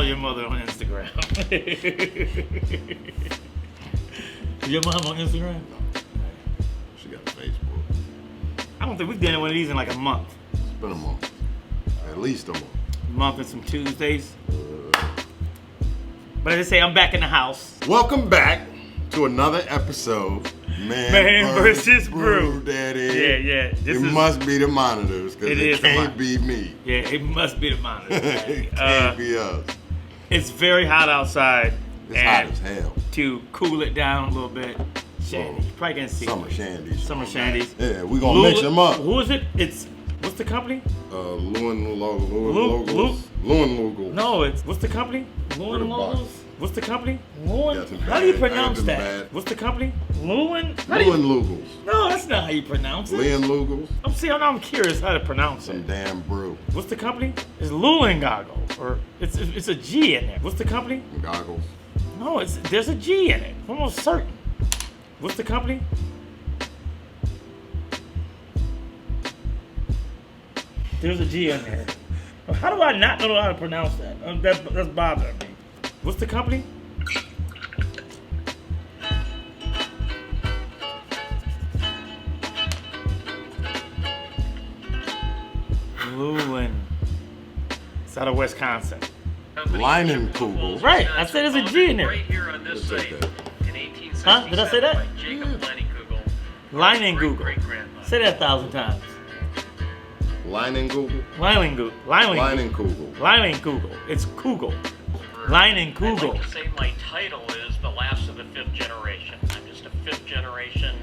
your mother on Instagram. Is your mom on Instagram? She got Facebook. I don't think we've done one of these in like a month. It's been a month. At least a month. Month and some Tuesdays. But as I say, I'm back in the house. Welcome back to another episode. Man versus Brew. Daddy. Yeah. It must be the monitors, because it can't be me. Yeah, it must be the monitors. It can't be us. It's very hot outside. It's hot as hell. To cool it down a little bit, Shandy. You probably can't see. Summer Shandies. Summer Shandies. Yeah, we're going to mix them up. Who is it? What's the company? Leinenkugel. No, what's the company? Leinenkugel. What's the company? How do you pronounce that? What's the company? Leinenkugel. No, that's not how you pronounce it. Leinenkugel. I'm curious how to pronounce Some it. damn brew. What's the company? It's Leinenkugel, or it's a G in there. What's the company? Goggles. No, there's a G in it. I'm almost certain. What's the company? There's a G in there. How do I not know how to pronounce that? That's bothering me. What's the company? Lulin. It's out of Wisconsin. Leinenkugel. Right, I said there's a G in there. Right here on this site in 1867. Huh? Did I say that? By Jacob Leinenkugel. Leinenkugel. Great-grandmother. Say that 1,000 times. Leinenkugel. Leinenkugel. It's Kugel. Leinenkugel. I'd like to say my title is the last of the fifth generation. I'm just a fifth generation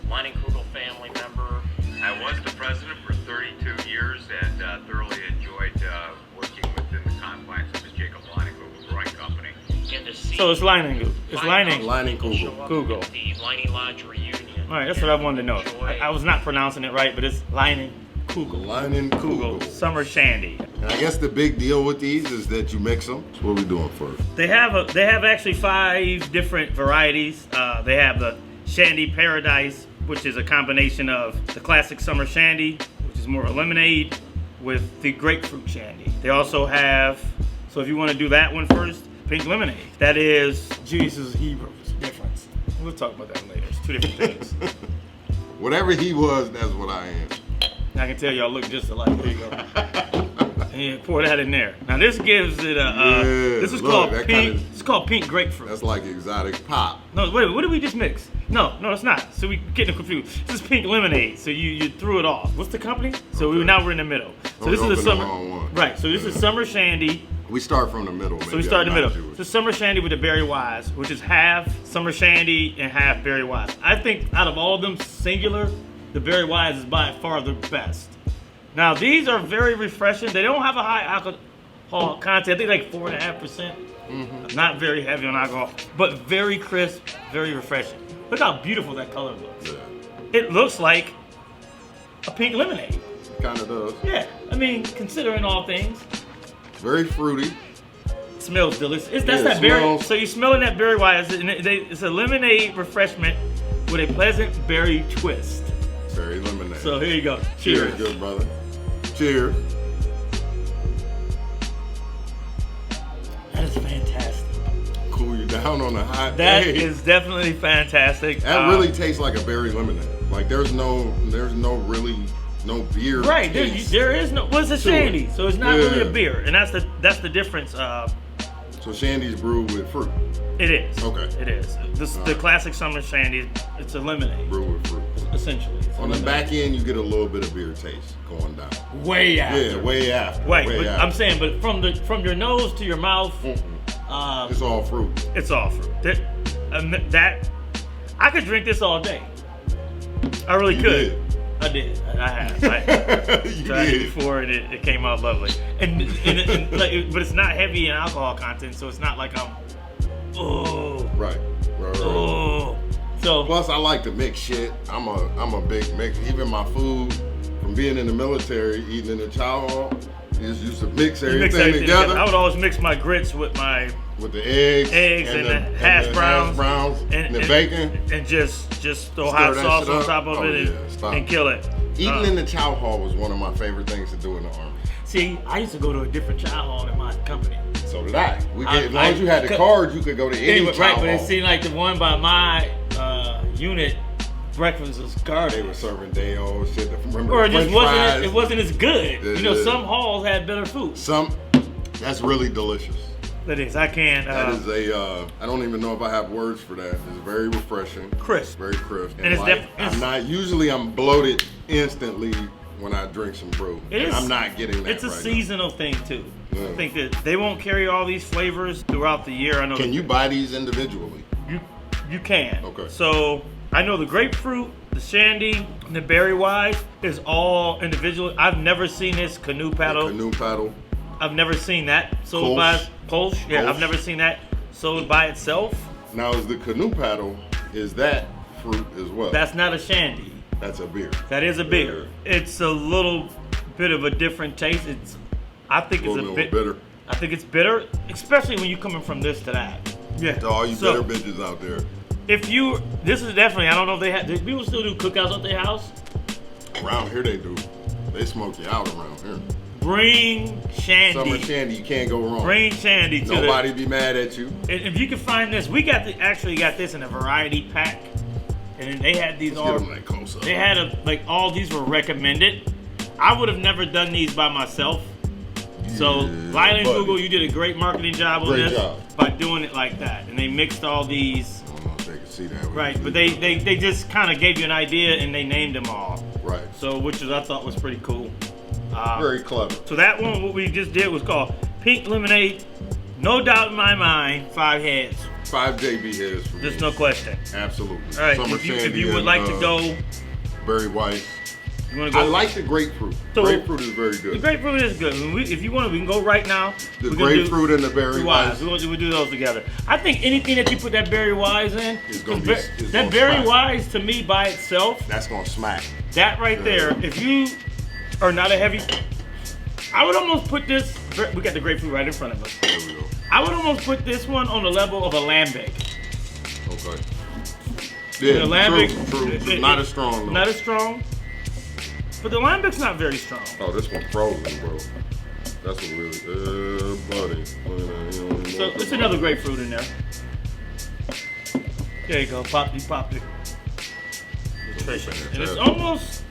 Leinenkugel family member. I was the president for 32 years and thoroughly enjoyed working within the confines of the Jacob Leinenkugel Brewing Company. And to see So it's Leinenkugel. It's Leinenkugel. Kugel. The Leinie Lodge reunion. All right, that's what I wanted to know. I was not pronouncing it right, but it's Leinenkugel. Leinenkugel. Summer Shandy. And I guess the big deal with these is that you mix them. So what are we doing first? They have actually 5 different varieties. They have the Shandy Paradise, which is a combination of the classic Summer Shandy, which is more of a lemonade, with the grapefruit Shandy. They also have, so if you want to do that one first, pink lemonade. That is Jesus Hebrew. It's a difference. We'll talk about that later. It's 2 different things. Whatever he was, that's what I am. I can tell y'all look just alike. There you go. And pour that in there. Now this gives it a. This is called pink. It's called pink grapefruit. That's like exotic pop. No, wait. What did we just mix? No, it's not. So we getting confused. This is pink lemonade. So you threw it off. What's the company? So now we're in the middle. So this is the summer. Right. So this is Summer Shandy. We start from the middle. So we start in the middle. So Summer Shandy with the Berry Wise, which is half Summer Shandy and half Berry Wise. I think out of all of them singular, the Berry Wise is by far the best. Now these are very refreshing. They don't have a high alcohol content. I think like 4.5%. Mm-hmm. Not very heavy on alcohol, but very crisp, very refreshing. Look how beautiful that color looks. Yeah. It looks like a pink lemonade. It kind of does. Yeah, I mean, considering all things. Very fruity. It smells delicious. That's that berry. So you're smelling that berry wise. It's a lemonade refreshment with a pleasant berry twist. Berry lemonade. So here you go. Cheers, good brother. Cheers. That is fantastic. Cool you down on a hot That day. is definitely fantastic. That really tastes like a berry lemonade. Like there's no beer. Right. Taste there is no. Well, it's a Shandy, so it's not really a Yeah. beer, and that's the difference. So Shandy's brewed with fruit. It is. Okay. It is. The classic Summer Shandy. It's a lemonade. Brewed with fruit. Essentially. On the back end, you get a little bit of beer taste going down. Way after. Yeah, way after. Wait, way but after. I'm saying, but from your nose to your mouth, it's all fruit. It's all fruit. That I could drink this all day. I really You could. did. I did. I have. You Tried it did. before, and it came out lovely. And but it's not heavy in alcohol content, so it's not like I'm. Right. Oh. So Plus, I like to mix shit. I'm a big mix. Even my food, from being in the military, eating in the chow hall, just used to mix everything together. I would always mix my grits with the eggs and the hash browns and the bacon, and just throw hot sauce on top of it and kill it. Eating in the chow hall was one of my favorite things to do in the Army. See, I used to go to a different chow hall in my company. So did I. As long as you had the card, you could go to any right, chow but it hall. seemed like the one by my unit, breakfast was garbage. They were serving day old shit. Remember Or it the just French wasn't. fries? It wasn't as good. Yeah, You know, yeah. some halls had better food. That's really delicious. That is. I can't. That is I don't even know if I have words for that. It's very refreshing. Crisp. Very crisp. And it's I'm bloated instantly when I drink some brew. It is. I'm not getting that It's a right seasonal thing too. Yeah. I think that they won't carry all these flavors throughout the year. I know. now. Can you buy these individually? You can. Okay. So I know the grapefruit, the shandy, and the berry wise is all individual. I've never seen this canoe paddle. Canoe paddle. I've never seen that sold Kolsch. by Kolsch. Yeah, Kolsch. I've never seen that sold by itself. Now is the canoe paddle, is that fruit as well? That's not a shandy. That's a beer. That is a beer. It's a little bit of a different taste. I think A it's little a bit bit bitter. I think it's bitter, especially when you're coming from this to that. Yeah. To all you So, bitter bitches out there. this is definitely, I don't know if they have, do people still do cookouts at their house? Around here they do. They smoke you out around here. Bring shandy. Summer shandy, you can't go wrong. Bring shandy to Nobody be mad at you. And if you can find this, we actually got this in a variety pack, and then they had these Let's all. get them that close up. They had all these were recommended. I would have never done these by myself. So Leinenkugel, buddy. you did a great marketing job on Great this job. by doing it like that, and they mixed all these. I don't know if they can see that. Right, but they just kind of gave you an idea and they named them all. Right. So which I thought was pretty cool. Very clever. So that one, what we just did was called Pink Lemonade. No doubt in my mind, 5 heads. 5 JB heads for There's me. no question. Absolutely. All right, Summer if you shandy would and, like to go, Berry White. you want to go. I like the grapefruit. So- Grapefruit is very The good. grapefruit is good. If you want, we can go right now. The We're gonna do grapefruit and the berry wise. white. We'll do those together. I think anything that you put that berry wise in, It's gonna 'cause be- it's that gonna berry smack. wise to me by itself, That's gonna smack. that right there. If you are not a heavy, I would almost put this. We got the grapefruit right in front of us. There we go. I would almost put this one on the level of a lambic. Okay. Yeah, The lambic, true. Not as strong though. Not as strong. But the lambic's not very strong. Oh, this one's frozen, bro. That's what really, buddy. So it's another grapefruit in there. There you go. You popped it. Nutritious. And it's almost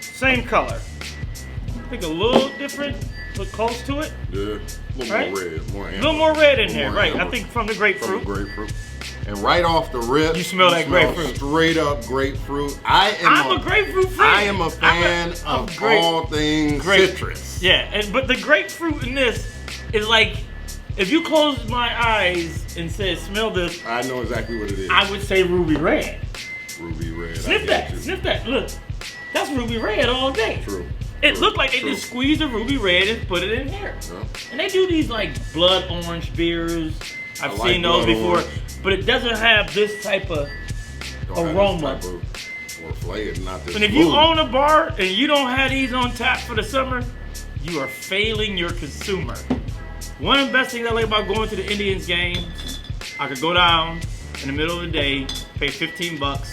same color. I think a little different, but close to it. Yeah, a little Right? more red, more A amber. little more red in Little there, more right? I amber. think from the From grapefruit. the grapefruit. And right off the rip, You smell that grapefruit. Straight up grapefruit. I'm a grapefruit freak. I am a fan I'm of grape- all things citrus. Yeah, but the grapefruit in this is like, if you closed my eyes and said, smell this, I know exactly what it is. I would say ruby red. Ruby red. Sniff I get that, you. sniff that. Look, that's ruby red all day. True. It True. looked like they True. just squeezed a ruby red and put it in here. Yeah. And they do these like blood orange beers. I've I like seen those blood before, orange. but it doesn't have this type of Don't have this aroma. type of- or flavor, not this And if you smooth. own a bar and you don't have these on tap for the summer, you are failing your consumer. One of the best things I like about going to the Indians game, I could go down in the middle of the day, pay $15,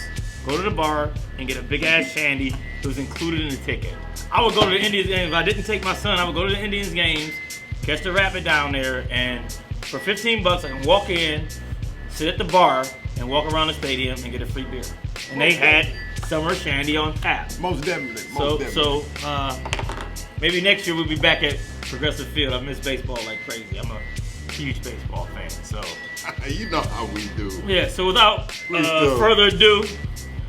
go to the bar, and get a big ass shandy that was included in the ticket. I would go to the Indians game. If I didn't take my son, I would go to the Indians games, catch the rapid down there, and for $15, I can walk in, sit at the bar, and walk around the stadium and get a free beer. And they had summer shandy on tap. Most definitely. Most definitely. So maybe next year we'll be back at Progressive Field. I miss baseball like crazy. I'm a huge baseball fan. So You know how we do. yeah. So without Please do. further ado,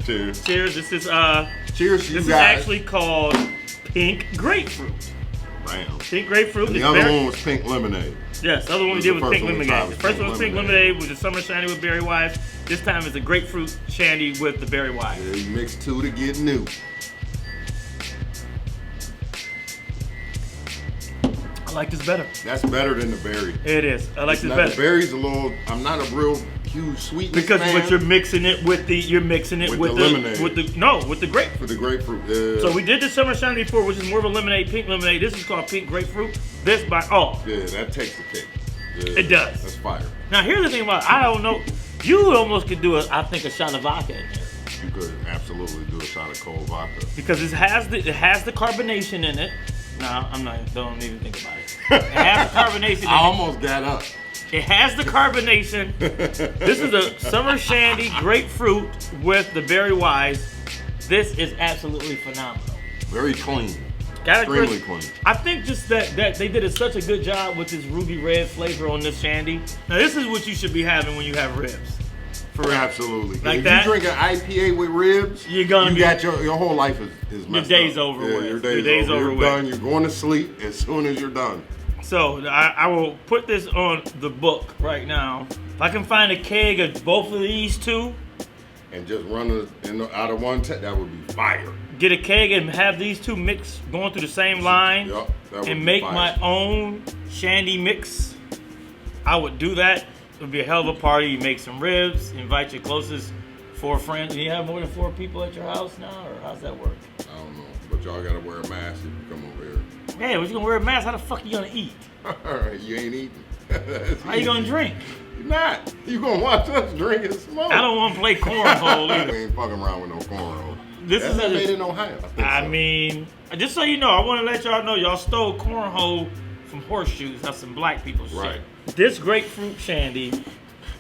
Cheers. cheers. This is Cheers to you this is guys. actually called Pink Grapefruit. Bam. Pink Grapefruit. And the is other very- one was pink lemonade. Yes, the other one we This did is was the Pink first one we Lemonade. tried The was first Pink one was Pink Lemonade. Lemonade, which is summer shandy with berry wise. This time it's a grapefruit shandy with the berry wise. Yeah, you mix two to get new. I like this better. That's better than the berry. It is. I like this Now, better. the berry's a little. I'm not a real huge sweetness Because fan what you're mixing it with the With the lemonade. with the grapefruit. with the grapefruit. Yeah. So we did the summer shandy before, which is more of a lemonade, pink lemonade. This is called pink grapefruit. This by Yeah, that takes the cake. Yeah, It does. That's fire. Now here's the thing about it. I don't know. You almost could do I think a shot of vodka in there You could absolutely do a shot of cold vodka. because it has the carbonation in it. No, I'm not. Don't even think about it. It has the carbonation. I almost got up. It has the carbonation. This is a summer shandy grapefruit with the Berry Wise. This is absolutely phenomenal. Very clean. Extremely clean. I think just that they did such a good job with this ruby red flavor on this shandy. Now this is what you should be having when you have ribs. For real. Absolutely. Like if that, you drink an IPA with ribs, you got your whole life is messed your day's up. over Yeah, with. Your day's over. You're with. done. You're going to sleep as soon as you're done. So I will put this on the book right now. If I can find a keg of both of these two, and just run out of one that would be fire. get a keg and have these two mix going through the same line, Yep, that would and be make fire. my own shandy mix, I would do that. It would be a hell of a party. You make some ribs, invite your closest 4 friends. Do you have more than 4 people at your house now, or how's that work? I don't know, but y'all gotta wear a mask if you come over here. Hey, what you gonna wear a mask? How the fuck you gonna eat? You ain't eating. How you gonna drink? You're not. You gonna watch us drink and smoke. I don't want to play cornhole We either. ain't fucking around with no cornhole. This That's is not made a, in Ohio. think I so. mean, just so you know, I want to let y'all know y'all stole cornhole from horseshoes. That's some black people shit. Right. This grapefruit shandy,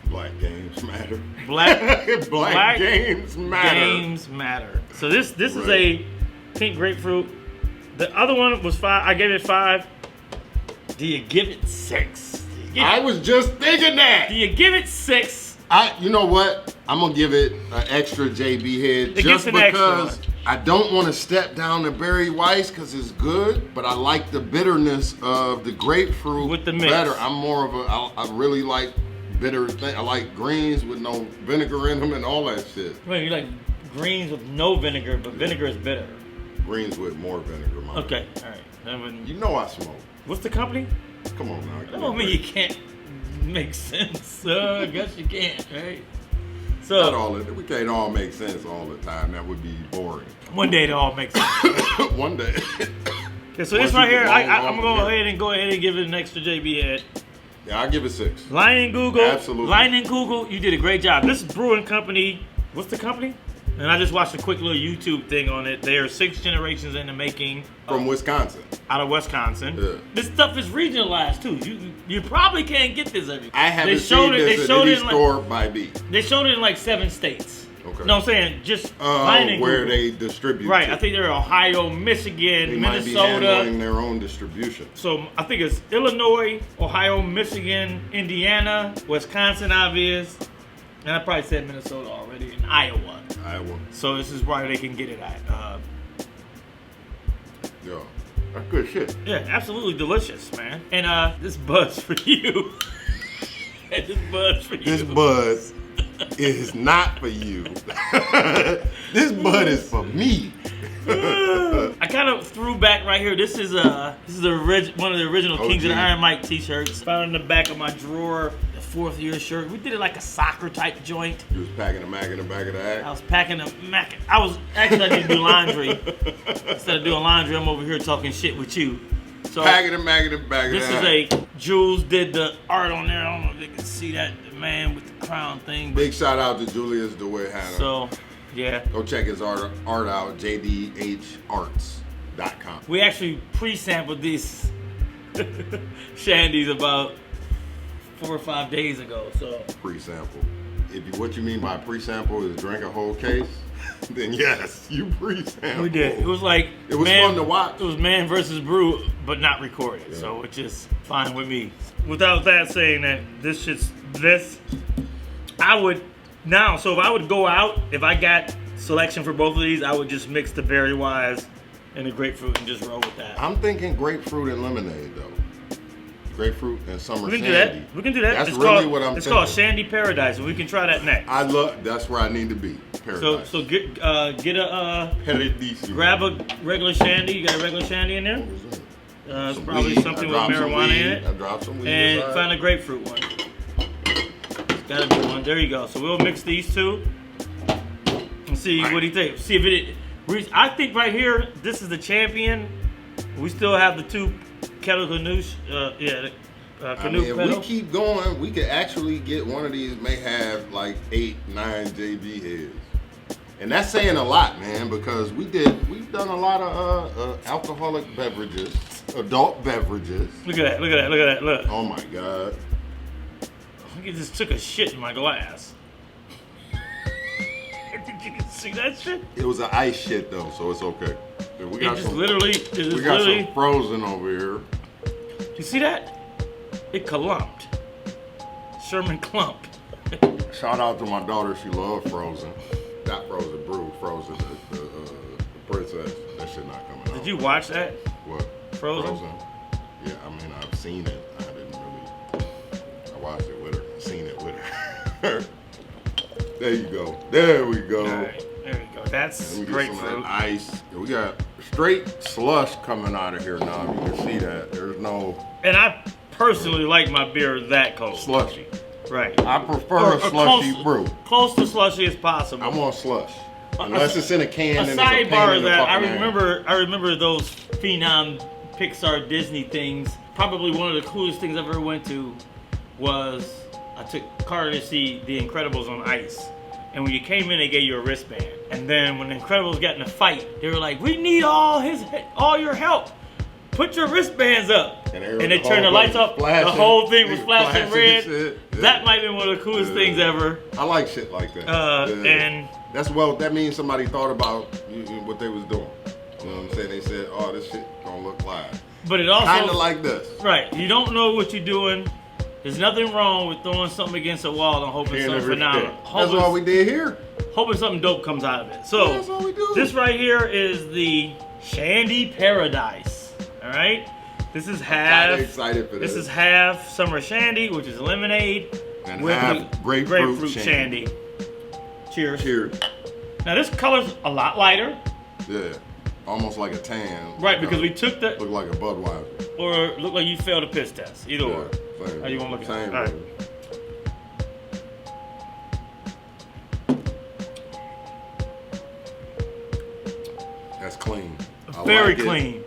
Black games matter. black Black games matter. games matter. So this is Right. a pink grapefruit. The other one was 5. I gave it 5. Do you give it 6? I was just thinking that. Do you give it 6? You know what? I'm gonna give it an extra JB head It gets just an extra because one. I don't want to step down the Berry Weiss because it's good, but I like the bitterness of the grapefruit With the mix. better. I'm more of I really like bitter thing. I like greens with no vinegar in them and all that shit. Wait, you like greens with no vinegar, but vinegar is bitter. Greens with more vinegar, man. Okay, all right. Then when- You know I smoke. what's the company? Come on now. That don't mean you can't make sense. I guess you can't, right? So Not all of it. We can't all make sense all the time. That would be boring. one day it all makes sense. One day. Okay, so Once this right you here, get long I'm enough, gonna yeah. go ahead and give it an extra JB head. Yeah, I'll give it 6. Leinenkugel, Absolutely. Leinenkugel, you did a great job. This brewing company, what's the company? And I just watched a quick little YouTube thing on it. They are 6 generations in the making. From Wisconsin. Out of Wisconsin. Yeah. This stuff is regionalized too. You probably can't get this everywhere. I haven't They showed seen it. this They at showed any it in like, store by B. they showed it in like 7 states. Okay. No, I'm saying just Leinenkugel. Where they distribute. Right, to. I think they're Ohio, Michigan, they might be Minnesota. handling their own distribution. So I think it's Illinois, Ohio, Michigan, Indiana, Wisconsin, obvious, and I probably said Minnesota already, and Iowa. Iowa. So this is where they can get it at. Yeah. That's good shit. Yeah, absolutely delicious, man. And this buzz for you. This buzz for you. This bud is not for you. This bud is for me. I kind of threw back right here. This is one of the original Kings of the OG. Iron Mike t-shirts. Found in the back of my drawer, the 4th year shirt. We did it like a soccer type joint. You was packing a Mac in the back of the I act. was packing a Mac. I need to do laundry. Instead of doing laundry, I'm over here talking shit with you. So Packing a Mac in the back of the this act. is a Jules did the art on there. I don't know if they can see that, the man with the crown thing. But, Big shout out to Julius DeWitt Hanna. so yeah, Go check his art out, jdharts.com. we actually pre-sampled these shandies about 4 or 5 days ago. So Pre-sample. What you mean by pre-sample is drink a whole case, then yes, you pre-sample. we did. It was like It was fun to watch. It was man versus brew, but not recorded. Yeah. So which is fine with me. Without that saying that I would now. So if I would go out, if I got selection for both of these, I would just mix the Berry Wise and the grapefruit and just roll with that. I'm thinking grapefruit and lemonade though. Grapefruit and summer We can do shandy. that. We can do that. That's it's really called, what I'm It's thinking. called Shandy Paradise, and we can try that next. That's where I need to be. Paradise. So get a Paradise. grab a regular Shandy. You got a regular Shandy in there? It's Some probably weed. something I with dropped some marijuana weed. in it. I dropped some weed. And inside. find a grapefruit one. It's gotta be one. There you go. So we'll mix these two and see what he thinks. See if it. I think right here, this is the champion. We still have the 2 kettle canoes. I mean, if we keep going, we could actually get one of these. May have like 8, 9 JB heads. And that's saying a lot, man, because we've done a lot of alcoholic beverages, adult beverages. Look at that, look at that, look at that, look. Oh my God. He just took a shit in my glass. Did you see that shit? It was an ice shit though, so it's okay. We It just literally, some frozen over here. You see that? It clumped. Sherman clump. Shout out to my daughter, she loved Frozen. Not Frozen, Brew, Frozen, the princess. That shit not coming out. Did you watch that? What? Frozen? Yeah, I mean, I've seen it. I didn't really. I watched it with her. Seen it with her. There you go. There we go. All right, there we go. That's And we get some of grapefruit. that ice. We got straight slush coming out of here now. You can see that. There's no And I personally like my beer that cold. slushy. Right. I prefer a slushy brew. Close to slushy as possible. I want slush. Unless it's in a can A and it's a pain sidebar in the that I fucking hand. remember those Phenom Pixar Disney things. Probably one of the coolest things I ever went to was I took Carter to see The Incredibles on ice. And when you came in, they gave you a wristband. And then when The Incredibles got in a fight, they were like, "We need all your help. Put your wristbands up." And they turned the lights up. Flashing. The whole thing was flashing Flashing red. shit. Yeah. That might have been one of the coolest things ever. I like shit like that. And that means somebody thought about what they was doing. You know what I'm saying? They said, "Oh, this shit gonna look live." but it also Kind of like this. right. You don't know what you're doing. There's nothing wrong with throwing something against a wall and hoping something phenomenal. That's all we did here. Hoping something dope comes out of it. So That's all we do. this right here is the Shandy Paradise. All right. This is half. kinda excited for this. This is half summer shandy, which is lemonade, And with half the grapefruit shandy. Cheers. Cheers. Now this color's a lot lighter, Yeah. Almost like a tan. right? Because we took the Look like a Budweiser. or look like you failed a piss test. Either or. Same. How you want to look at it? Same, All right. baby. That's clean. I Very like it. clean.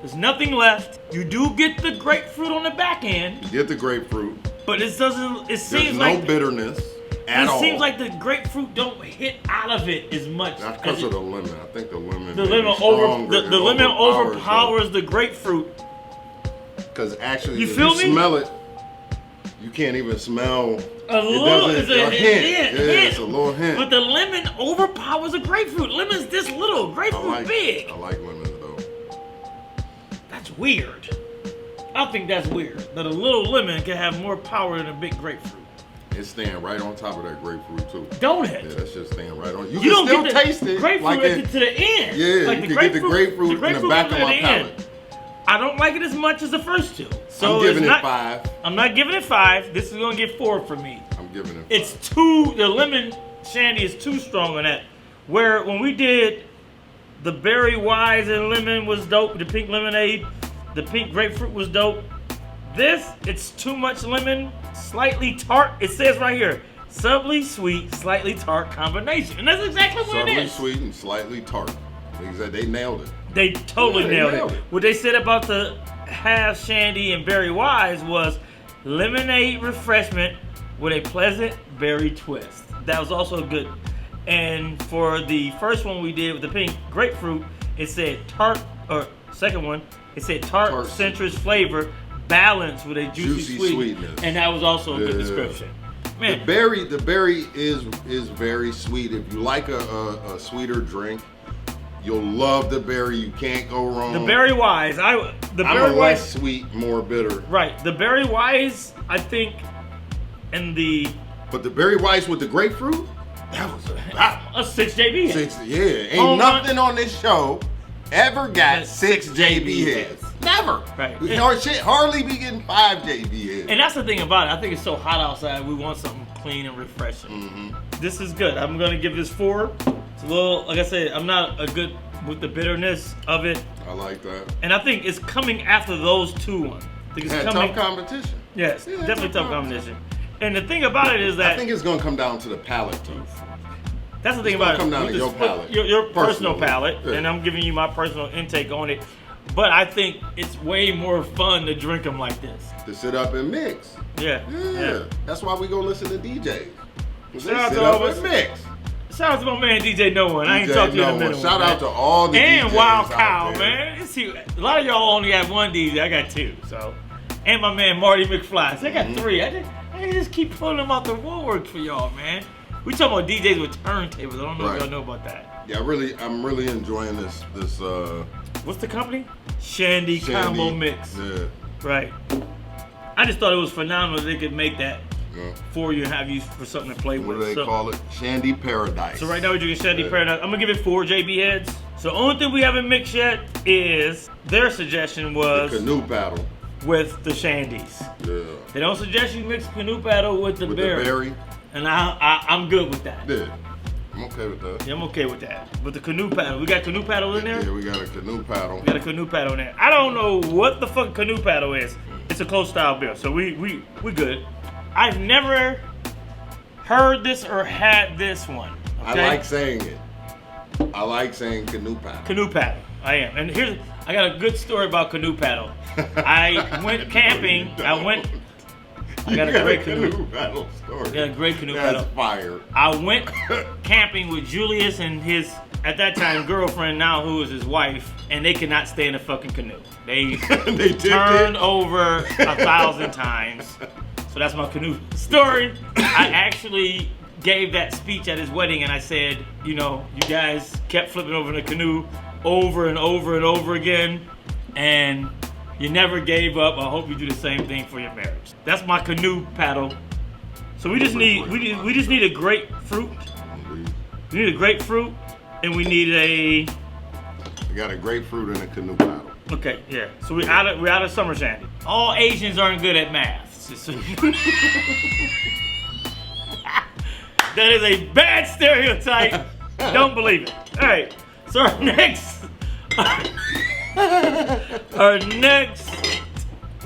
There's nothing left. You do get the grapefruit on the back end, You get the grapefruit. but it doesn't. It There's seems no like bitterness at it all. seems like the grapefruit don't hit out of it as much. That's as because it- of the lemon. I think the lemon. the lemon the lemon overpowers overpowers the grapefruit. Because actually, You if feel you me? smell it, you can't even smell. A little, doesn't- it's a hint. Yeah, it's a little hint. But the lemon overpowers the grapefruit. Lemon's this little, grapefruit big. I like lemons though. That's weird. I think that's weird. That a little lemon can have more power than a big grapefruit. It's staying right on top of that grapefruit too. Don't Yeah, it? that's just staying right on. You You can don't still get the taste it. grapefruit like at it, to the end. Yeah, Like you can get the grapefruit in the back of comes my at the end. palate. I don't like it as much as the first two. So I'm giving it's it not, 5. I'm not giving it 5. This is gonna get 4 for me. I'm giving it 5. It's too, the lemon shandy is too strong on that. Where when we did the berry wise and lemon was dope, the pink lemonade, the pink grapefruit was dope. This, it's too much lemon, slightly tart. It says right here, subtly sweet, slightly tart combination. And that's exactly what subtly it is. sweet and slightly tart. They nailed it. They totally Yeah, they nailed nailed it. it. What they said about the half shandy and berry wise was lemonade refreshment with a pleasant berry twist. That was also good. And for the first one we did with the pink grapefruit, it said tart, or second one, it said tart citrus flavor balanced with a juicy sweetness. And that was also a good Yeah. description. The Man, berry is very sweet. If you like a sweeter drink, you'll love the berry. You can't go wrong. the berry wise, the I'm berry a wise, less sweet, more bitter. right? The berry wise, I think, and the But the berry wise with the grapefruit, that was a 6 JB. 6. Yeah, ain't Home run. nothing on this show ever got That's 6 6 JB JB heads. Never. Right. Or shit, hardly be getting 5 JB heads. And that's the thing about it. I think it's so hot outside. We want something clean and refreshing. Mm-hmm. This is good. I'm gonna give this 4. It's a little, like I said, I'm not a good with the bitterness of it, I like that. and I think it's coming after those 2 ones. I think it's Yeah, coming. tough competition. Yes, Yeah, definitely tough tough competition. And the thing about it is I that think it's gonna come down to the palate too. that's the thing it's gonna about come it. down We to just your put palate. your personal Personally. palate, Yeah. and I'm giving you my personal intake on it. But I think it's way more fun to drink them like this. To sit up and mix. Yeah, Yeah. yeah. That's why we go listen to DJs. 'Cause they Shout out sit to up all and us- mix. Shout out to my man DJ No One. I ain't DJ talked to you in a No minute. One. Shout out to all the and DJs Wild out Cow, there. man. See, a lot of y'all only have one DJ. I got two. So, and my man Marty McFly. So I got three. I just keep pulling them out the woodwork for y'all, man. We talking about DJs with turntables. I don't know if y'all know about that. Yeah, I'm really enjoying this. What's the company? Shandy Combo Mix. Yeah. Right. I just thought it was phenomenal they could make that for you and have you for something to play What with. do they call it? Shandy Paradise. So right now we're drinking Shandy Paradise. I'm gonna give it 4 JB heads. So the only thing we haven't mixed yet is their suggestion was the canoe paddle. with the Shandies. Yeah. They don't suggest you mix canoe paddle with the berry. And I'm good with that. Yeah. I'm okay with that. Yeah, I'm okay with that. With the canoe paddle, we got canoe paddle in there. Yeah, we got a canoe paddle. We got a canoe paddle in there. I don't know what the fuck canoe paddle is. It's a close style beer, so we good. I've never heard this or had this one. Okay? I like saying it. I like saying canoe paddle. Canoe paddle. I am. And I got a good story about canoe paddle. I went camping. I got a great canoe paddle story. I got a great canoe That's paddle. fire. I went camping with Julius and his, at that time, girlfriend, now who is his wife, and they could not stay in a fucking canoe. They turned over 1,000 times. So that's my canoe story. I actually gave that speech at his wedding, and I said, you know, you guys kept flipping over in the canoe over and over and over again, and you never gave up. I hope you do the same thing for your marriage. That's my canoe paddle. So we just need a grapefruit. We need a grapefruit, and we need a. We got a grapefruit and a canoe paddle. Okay, yeah. So we're out of summer shandy. All Asians aren't good at math. That is a bad stereotype. Don't believe it. All right. So our next,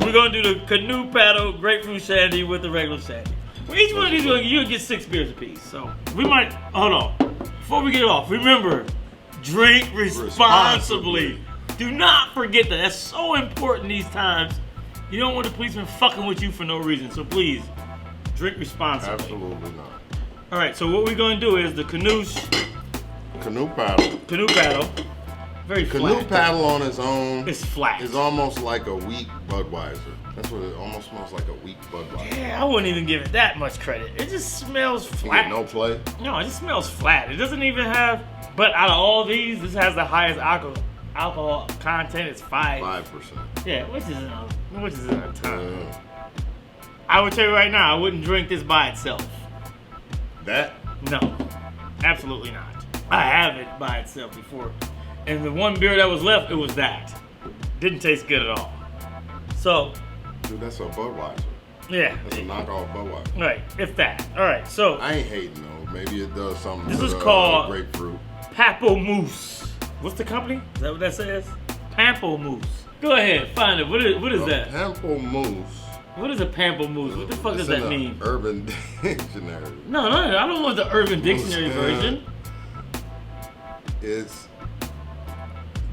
we're gonna do the canoe paddle grapefruit shandy with the regular shandy. Well, each one of these you'll get 6 beers apiece. So we might hold on before we get off. Remember, drink responsibly. Do not forget that. That's so important these times. You don't want the policeman fucking with you for no reason. So please, drink responsibly. Absolutely not. All right. So what we're gonna do is the Canoe paddle. Canoe paddle. Very Canoe flat. paddle on its own. It's flat. It's almost like a weak Budweiser. That's what it almost smells like, a weak Budweiser. Yeah, I wouldn't even give it that much credit. It just smells You flat. get no play. No, it just smells flat. It doesn't even have. But out of all these, this has the highest alcohol content. It's 5. 5%. Yeah, which is in a ton. Yeah. I would tell you right now, I wouldn't drink this by itself. That? No, absolutely not. I have it by itself before, and the one beer that was left, it was that. Didn't taste good at all. So, Dude, that's a Budweiser. yeah. That's a knockoff Budweiser. Right, if that. All right, so I ain't hating though. Maybe it does something. This with, is called grapefruit. Pamplemousse. What's the company? Is that what that says? Pamplemousse. Go ahead, find it. What is that? Pamplemousse. What is a pamplemousse? What the fuck does It's in that the mean? Urban Dictionary. No, I don't want the Urban Dictionary version. It's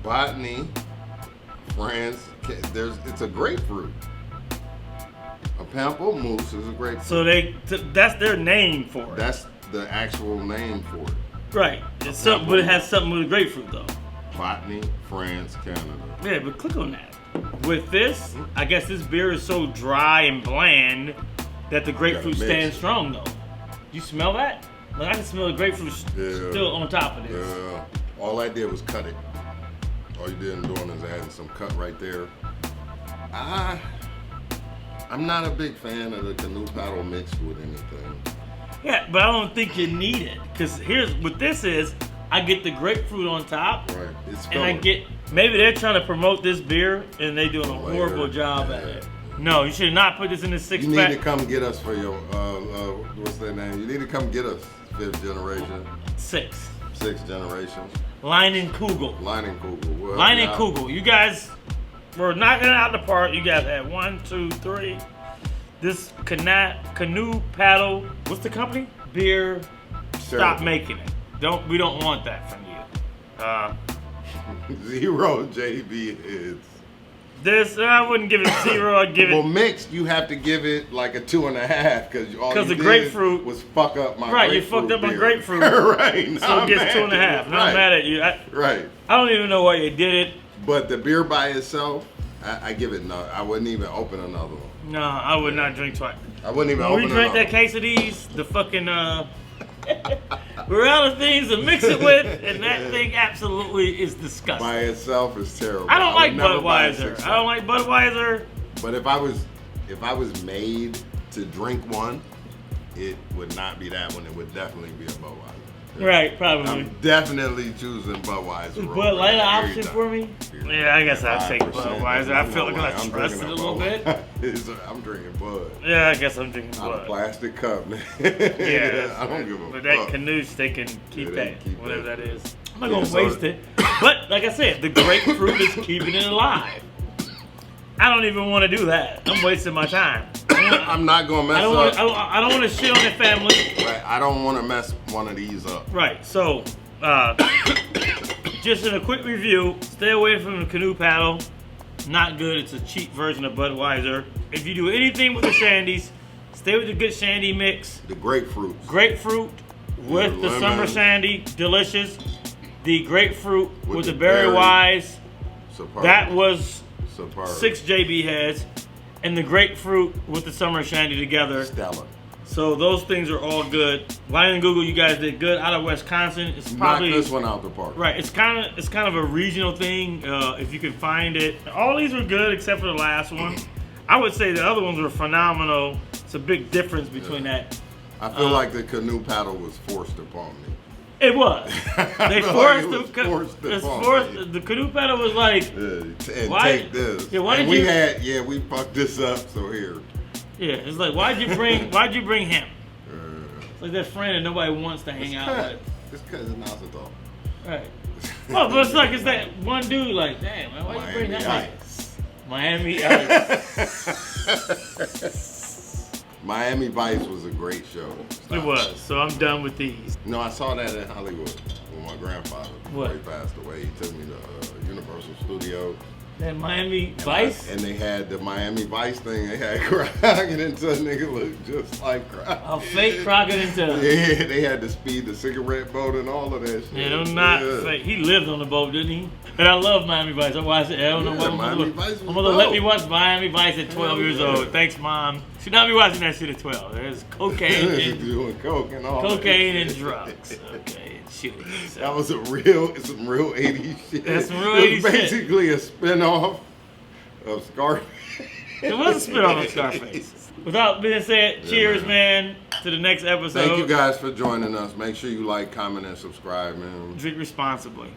botany, France. It's a grapefruit. A pamplemousse is a grapefruit. So that's their name for it. That's the actual name for it. Right. It's something, but it has something with a grapefruit though. Botany, France, Canada. Yeah, but click on that. With this, I guess this beer is so dry and bland that the grapefruit mix stands it. strong though. You smell that? Like I can smell the grapefruit still on top of this. Yeah. All I did was cut it. All you did in doing is adding some cut right there. I'm not a big fan of the canoe paddle mixed with anything. Yeah, but I don't think you need it. Because here's what this is. I get the grapefruit on top. Right. It's And I get, maybe they're trying to promote this beer and they doing a horrible job at it. No, you should not put this in the 6-pack. You need to come get us for your, what's that name? You need to come get us, 5th generation. 6. 6th generations. Leinenkugel. Leinenkugel. Well, Leinenkugel. You guys were knocking it out of the park. You guys had 1, 2, 3. This canoe paddle. What's the company? Beer. Stop making it. We don't want that from you. 0 JB heads. This I wouldn't give it 0. I'd give Well, it mixed, you have to give it like a 2.5 because all you the did grapefruit was fuck up my right. You grapefruit fucked up my beer. grapefruit, right? so it gets 2.5. Now I'm mad at you. Right. I don't even know why you did it. But the beer by itself, I give it no. I wouldn't even open another one. No, I would not drink twice. I wouldn't even When open we drink another that case of these, the fucking we're out of things to mix it with, and that thing absolutely is disgusting. By itself is terrible. I don't like would never buy a Budweiser. six-pack. I don't like Budweiser. But if I was made to drink one, it would not be that one. It would definitely be a Budweiser. Right, probably. I'm definitely choosing Budweiser. Bud Light an over option every for me? time. Yeah, I guess I'll take 5%. Budweiser. I feel like I I'm trust it drinking a little bit. I'm drinking Bud. Yeah, I guess I'm drinking Out of Bud. plastic cup, man. Yeah, I don't give a but fuck. that Canucks, they can keep they that, can keep whatever that. that is. I'm not Yeah, gonna so- waste it. But like I said, the grapefruit is keeping it alive. I don't even want to do that. I'm wasting my time. I'm not gonna mess I don't up. want. I don't want to shit on their family. Right, I don't want to mess one of these up. Right. So, just in a quick review, stay away from the canoe paddle. Not good. It's a cheap version of Budweiser. If you do anything with the Shandies, stay with the good Shandy mix. The grapefruit. Grapefruit with the lemon. summer Shandy, delicious. The grapefruit with the berry. Berry Wise, Superb. that was Superb. 6 JB heads. And the grapefruit with the summer Shandy together. Stellar. So those things are all good. Leinenkugel, you guys did good out of Wisconsin. It's probably Knock this one out the park. right. It's kind of a regional thing. If you can find it, all these were good except for the last one. I would say the other ones were phenomenal. It's a big difference between that. I feel like the canoe paddle was forced upon me. It was. They feel forced like it was forced upon me. the canoe paddle was like, And Why- take this. yeah, why and did we you- we fucked this up, so here. yeah. It's like why'd you bring him? It's like that friend that nobody wants to hang out with. It's because it's Nassau. Right. Well, but it's like it's that one dude. Like, damn, man, why you bring Miami that? Ice. Miami Ice. Miami Vice was a great show. It was. So I'm done with these. No, I saw that in Hollywood with my grandfather before What? he passed away. He took me to Universal Studios. That Miami Vice. And they had the Miami Vice thing. They had Crockett until a nigga looked just like Crockett. A fake Crockett into. Yeah, they had to speed the cigarette boat and all of that shit. Yeah, they're not fake. He lived on the boat, didn't he? And I love Miami Vice. I watched it. I don't know Yeah, what my Miami mother. Vice was My mother let me dope. watch Miami Vice at 12 years yeah. old. Thanks, Mom. Should not be watching that shit at 12. There's cocaine and Doing coke and all cocaine that and shit. drugs. Okay, and shooting. So. That was some real 80s shit. That's some real It 80s was shit. basically a spin-off of Scarface. It was a spin-off of Scarface. Without being said, cheers, man, to the next episode. Thank you guys for joining us. Make sure you like, comment, and subscribe, man. Drink responsibly.